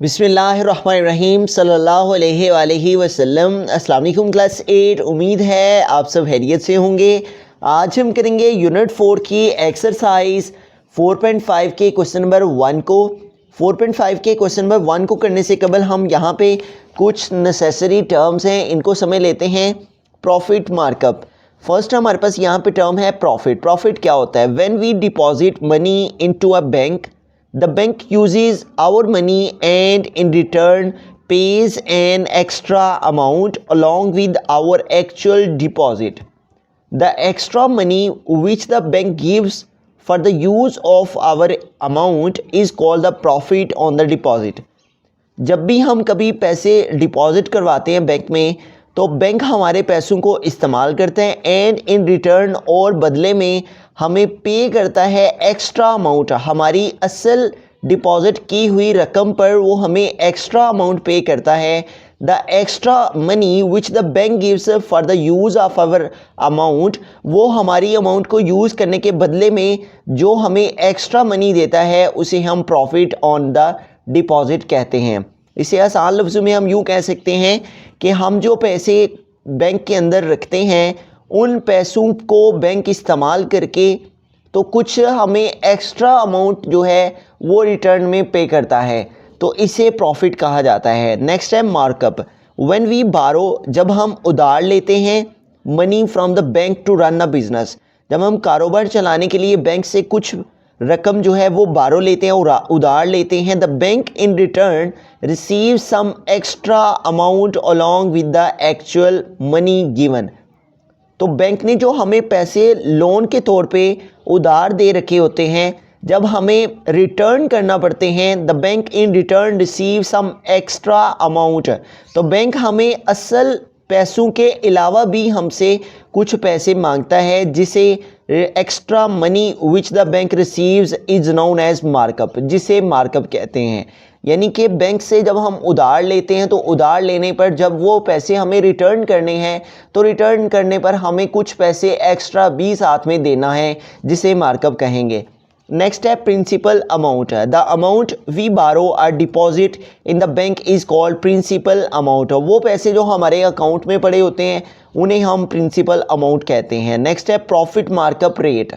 बिस्मिल्लाहिर्रहमानिर्रहीम सल्लल्लाहु अलैहि वसल्लम। अस्सलाम वालेकुम क्लास 8। उम्मीद है आप सब खैरियत से होंगे। आज हम करेंगे यूनिट 4 की एक्सरसाइज 4.5 के क्वेश्चन नंबर 1 को। 4.5 के क्वेश्चन नंबर 1 को करने से कबल हम यहाँ पे कुछ नेसेसरी टर्म्स हैं, इनको समझ लेते हैं। Profit markup. फर्स्ट हमारे पास यहाँ पे टर्म है प्रॉफिट। प्रॉफिट क्या होता है? When we deposit money into a bank, the bank uses our money and in return pays an extra amount along with our actual deposit. The extra money which the bank gives for the use of our amount is called the profit on the deposit. जब भी हम कभी पैसे deposit करवाते हैं bank में, तो bank हमारे पैसों को इस्तेमाल करते हैं एंड इन रिटर्न और बदले में हमें पे करता है एक्स्ट्रा अमाउंट। हमारी असल डिपॉजिट की हुई रकम पर वो हमें एक्स्ट्रा अमाउंट पे करता है। The extra money which the bank gives for the use of our amount, वो हमारी अमाउंट को यूज़ करने के बदले में जो हमें एक्स्ट्रा मनी देता है उसे हम प्रॉफिट ऑन द डिपॉजिट कहते हैं। इसे आसान लफ्ज़ों में हम यूँ कह सकते हैं कि हम जो पैसे बैंक के अंदर रखते हैं उन पैसों को बैंक इस्तेमाल करके तो कुछ हमें एक्स्ट्रा अमाउंट जो है वो रिटर्न में पे करता है, तो इसे प्रॉफिट कहा जाता है। नेक्स्ट है मार्कअप। व्हेन वी बारो, जब हम उधार लेते हैं money from the bank to run a business, जब हम कारोबार चलाने के लिए बैंक से कुछ रकम जो है वो बारो लेते हैं और उधार लेते हैं। The bank in return receive some extra amount along with the actual money given. तो बैंक ने जो हमें पैसे लोन के तौर पे उधार दे रखे होते हैं, जब हमें रिटर्न करना पड़ते हैं, the bank in return receive some extra amount, तो बैंक हमें असल पैसों के अलावा भी हमसे कुछ पैसे मांगता है, जिसे extra money which the bank receives is known as markup, जिसे मार्कअप कहते हैं। यानी कि बैंक से जब हम उधार लेते हैं तो उधार लेने पर जब वो पैसे हमें रिटर्न करने हैं तो रिटर्न करने पर हमें कुछ पैसे एक्स्ट्रा भी साथ में देना है, जिसे मार्कअप कहेंगे। नेक्स्ट है principal amount. The amount we borrow or deposit in the bank is called principal amount. वो पैसे जो हमारे अकाउंट में पड़े होते हैं उन्हें हम प्रिंसिपल अमाउंट कहते हैं। नेक्स्ट है profit markup rate.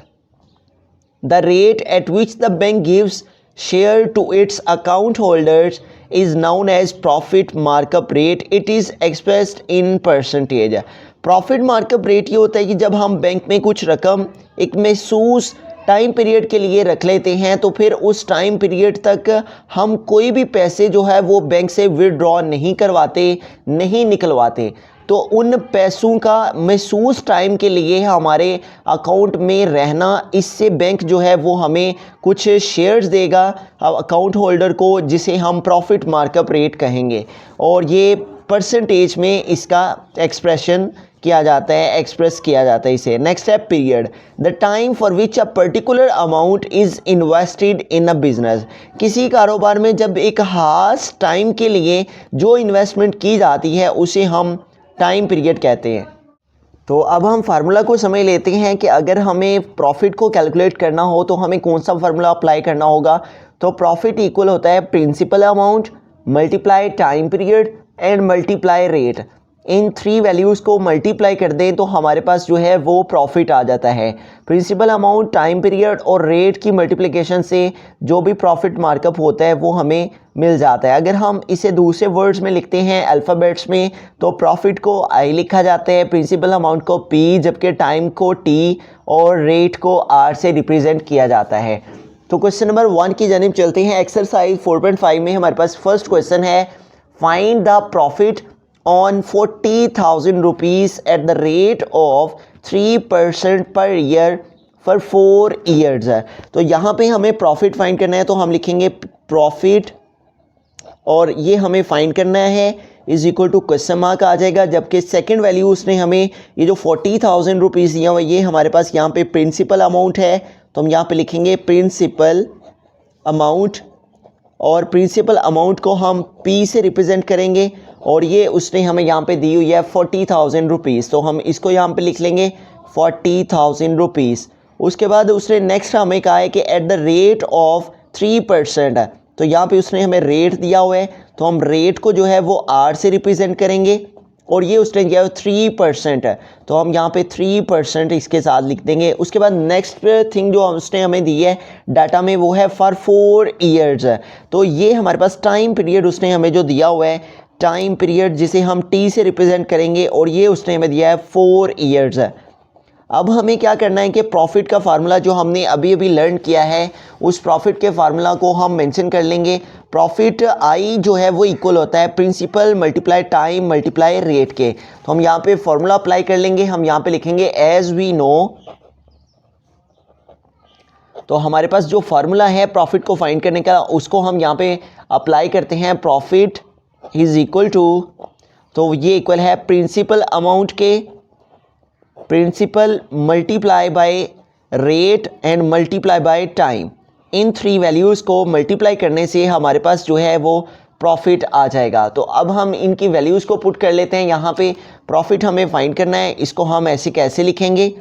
The rate at which the bank gives share to its account holders is known as profit markup rate. It is expressed in percentage. Profit markup rate ये होता है कि जब हम bank में कुछ रकम एक महसूस टाइम पीरियड के लिए रख लेते हैं, तो फिर उस टाइम पीरियड तक हम कोई भी पैसे जो है वो बैंक से विड्रॉ नहीं करवाते, नहीं निकलवाते। तो उन पैसों का महसूस टाइम के लिए हमारे अकाउंट में रहना, इससे बैंक जो है वो हमें कुछ शेयर्स देगा अकाउंट होल्डर को, जिसे हम प्रॉफिट मार्कअप रेट कहेंगे। और ये परसेंटेज में इसका एक्सप्रेशन किया जाता है, एक्सप्रेस किया जाता है इसे। नेक्स्ट है period. The time for which a particular amount is invested in a business. किसी कारोबार में जब एक खास टाइम के लिए जो इन्वेस्टमेंट की जाती है उसे हम टाइम पीरियड कहते हैं। तो अब हम फार्मूला को समझ लेते हैं कि अगर हमें प्रॉफिट को कैलकुलेट करना हो तो हमें कौन सा फार्मूला अप्लाई करना होगा। तो प्रॉफिट इक्वल होता है principal amount multiply time period and multiply rate. इन 3 वैल्यूज़ को मल्टीप्लाई कर दें तो हमारे पास जो है वो प्रॉफिट आ जाता है। प्रिंसिपल अमाउंट, टाइम पीरियड और रेट की मल्टीप्लिकेशन से जो भी प्रॉफिट मार्कअप होता है वो हमें मिल जाता है। अगर हम इसे दूसरे वर्ड्स में लिखते हैं अल्फ़ाबेट्स में, तो प्रॉफिट को आई लिखा जाता है, प्रिंसिपल अमाउंट को पी, जबकि टाइम को टी और रेट को आर से रिप्रेजेंट किया जाता है। तो क्वेश्चन नंबर 1 की जानिब चलते हैं। एक्सरसाइज 4.5 में हमारे पास फर्स्ट क्वेश्चन है, find the profit on 40,000 rupees at the rate of 3% per year for 4 years। तो यहाँ पे हमें प्रॉफिट फाइंड करना है, तो हम लिखेंगे प्रॉफिट और ये हमें फाइंड करना है is equal to question mark आ जाएगा। जबकि सेकंड वैल्यू उसने हमें ये जो 40,000 रुपीज़ दिया हुआ ये हमारे पास यहाँ पे प्रिंसिपल अमाउंट है, तो हम यहाँ पे लिखेंगे प्रिंसिपल अमाउंट और प्रिंसिपल अमाउंट को हम पी से रिप्रेजेंट करेंगे और ये उसने हमें यहाँ पे दी हुई है 40,000 रुपीज़, तो हम इसको यहाँ पे लिख लेंगे 40,000 रुपीज़। उसके बाद उसने नेक्स्ट हमें कहा है कि एट द रेट ऑफ 3%, तो यहाँ पे उसने हमें रेट दिया हुआ है, तो हम रेट को जो है वो आर से रिप्रेजेंट करेंगे और ये उसने दिया है 3% है, तो हम यहाँ पे 3% इसके साथ लिख देंगे। उसके बाद नेक्स्ट थिंग जो उसने हमें दी है डाटा में वो है फॉर 4 ईयर्स है। तो ये हमारे पास टाइम पीरियड उसने हमें जो दिया हुआ है, टाइम पीरियड जिसे हम टी से रिप्रेजेंट करेंगे और ये उसने हमें दिया है 4 ईयर्स है। अब हमें क्या करना है कि प्रॉफिट का फार्मूला जो हमने अभी अभी लर्न किया है उस प्रॉफिट के फार्मूला को हम मेंशन कर लेंगे। प्रॉफिट आई जो है वो इक्वल होता है principal multiply time multiply rate के। तो हम यहाँ पे फार्मूला अप्लाई कर लेंगे। हम यहाँ पे लिखेंगे एज वी नो, तो हमारे पास जो फार्मूला है प्रॉफिट को फाइंड करने का उसको हम यहाँ पे अप्लाई करते हैं। प्रॉफिट इज इक्वल टू, तो ये इक्वल है प्रिंसिपल अमाउंट के, principal multiply by rate and multiply by time. इन 3 वैल्यूज़ को मल्टीप्लाई करने से हमारे पास जो है वो प्रॉफिट आ जाएगा। तो अब हम इनकी वैल्यूज़ को पुट कर लेते हैं। यहाँ पे प्रॉफिट हमें फाइंड करना है, इसको हम ऐसे कैसे लिखेंगे,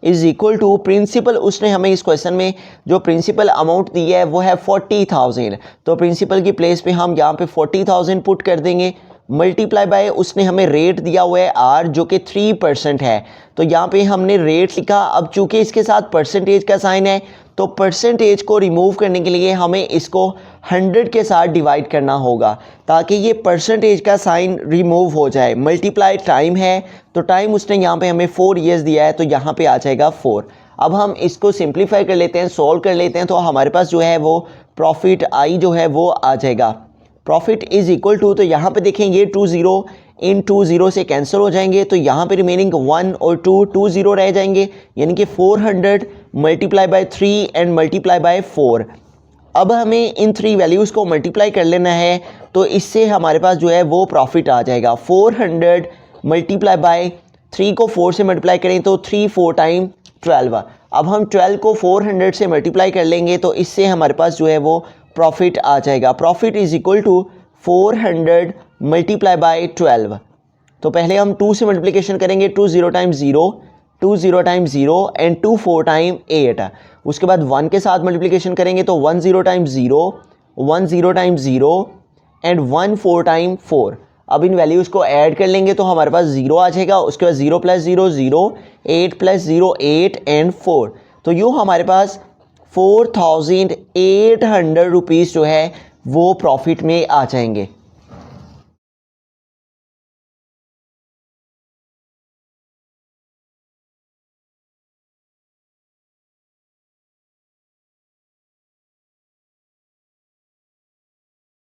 इज इक्वल टू प्रिंसिपल, उसने हमें इस क्वेश्चन में जो प्रिंसिपल अमाउंट दी है वो है 40,000, तो प्रिंसिपल की प्लेस पे हम यहाँ पे 40,000 पुट कर देंगे। मल्टीप्लाई बाय उसने हमें रेट दिया हुआ है आर जो कि 3% है, तो यहाँ पे हमने रेट लिखा। अब चूंकि इसके साथ परसेंटेज का साइन है तो परसेंटेज को रिमूव करने के लिए हमें इसको 100 के साथ डिवाइड करना होगा ताकि ये परसेंटेज का साइन रिमूव हो जाए। मल्टीप्लाई टाइम है तो टाइम उसने यहाँ पे हमें 4 ईयर्स दिया है, तो यहाँ पे आ जाएगा 4। अब हम इसको सिंप्लीफाई कर लेते हैं, सॉल्व कर लेते हैं, तो हमारे पास जो है वो प्रॉफिट आई जो है वो आ जाएगा। प्रॉफिट इज इक्वल टू, तो यहाँ पे देखें ये 20 इन 20 से कैंसिल हो जाएंगे, तो यहाँ पे रिमेनिंग 1 और 20 रह जाएंगे, यानी कि 400 multiply bye 3 and multiply bye 4। अब हमें इन 3 वैल्यूज़ को मल्टीप्लाई कर लेना है, तो इससे हमारे पास जो है वो प्रॉफिट आ जाएगा। 400 मल्टीप्लाई बाय 3 को 4 से मल्टीप्लाई करें तो 3 4 टाइम 12। अब हम 12 को 400 से मल्टीप्लाई कर लेंगे तो इससे हमारे पास जो है वो प्रॉफिट आ जाएगा। Profit is equal to 400 multiply by 12। तो पहले हम 2 से मल्टीप्लिकेशन करेंगे, 20 टाइम्स 0, 20 टाइम्स 0 एंड 24 टाइम 8। उसके बाद 1 के साथ मल्टीप्लिकेशन करेंगे तो 10 टाइम्स 0, 10 टाइम्स 0 एंड 14 टाइम 4। अब इन वैल्यूज़ को ऐड कर लेंगे तो हमारे पास 0 आ जाएगा। उसके बाद 0 + 0 0, 8 + 0 8 एंड 4। तो यूँ हमारे पास 4,800 रुपीज़ जो है वो प्रॉफिट में आ जाएंगे।